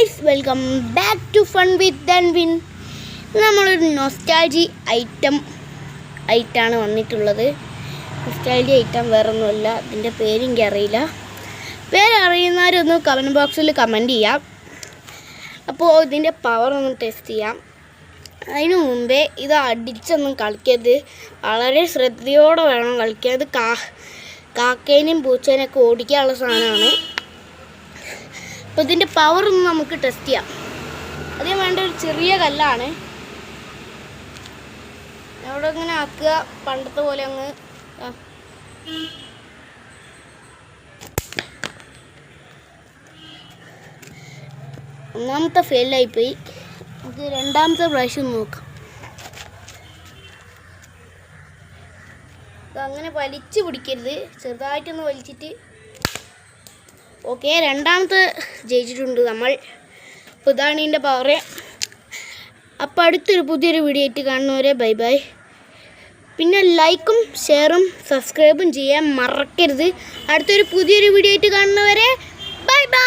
Guys, welcome back to fun with Danwin. നമ്മളൊരു nostalgia ഐറ്റാണ് വന്നിട്ടുള്ളത്. നൊസ്റ്റാൾജി item വേറൊന്നുമല്ല, ഇതിൻ്റെ പേര് എനിക്കറിയില്ല. പേരറിയുന്നവരൊന്ന് കമൻറ്റ് ബോക്സിൽ കമൻറ്റ് ചെയ്യാം. അപ്പോൾ ഇതിൻ്റെ പവർ ഒന്ന് ടെസ്റ്റ് ചെയ്യാം. അതിനു മുമ്പേ ഇത് അടിച്ചൊന്നും കളിക്കരുത്, വളരെ ശ്രദ്ധയോടെ വേണം കളിക്കാൻ. ഇത് കാക്കേനെയും പൂച്ചേനെയൊക്കെ ഓടിക്കാനുള്ള സാധനമാണ്. അപ്പോൾ ഇതിൻ്റെ പവർ ഒന്ന് നമുക്ക് ടെസ്റ്റ് ചെയ്യാം. അതിന് വേണ്ട ഒരു ചെറിയ കല്ലാണ്. അവിടെ ഇങ്ങനെ ആക്കുക, പണ്ടത്തെ പോലെ അങ്ങ്. ഒന്നാമത്തെ ഫെയിലായിപ്പോയി. നമുക്ക് രണ്ടാമത്തെ പ്രാവശ്യം നോക്കാം. അങ്ങനെ വലിച്ചു പിടിക്കരുത്, ചെറുതായിട്ടൊന്ന് വലിച്ചിട്ട്. ഓക്കെ, രണ്ടാമത്തെ ജയിച്ചിട്ടുണ്ട് നമ്മൾ. അപ്പോൾ ഇതാണ് ഇതിൻ്റെ പവർ. അപ്പോൾ അടുത്തൊരു പുതിയൊരു വീഡിയോ ആയിട്ട് കാണുന്നവരെ ബൈ ബൈ. പിന്നെ ലൈക്കും ഷെയറും സബ്സ്ക്രൈബും ചെയ്യാൻ മറക്കരുത്. അടുത്തൊരു പുതിയൊരു വീഡിയോ ആയിട്ട് കാണുന്നവരെ ബൈ ബൈ.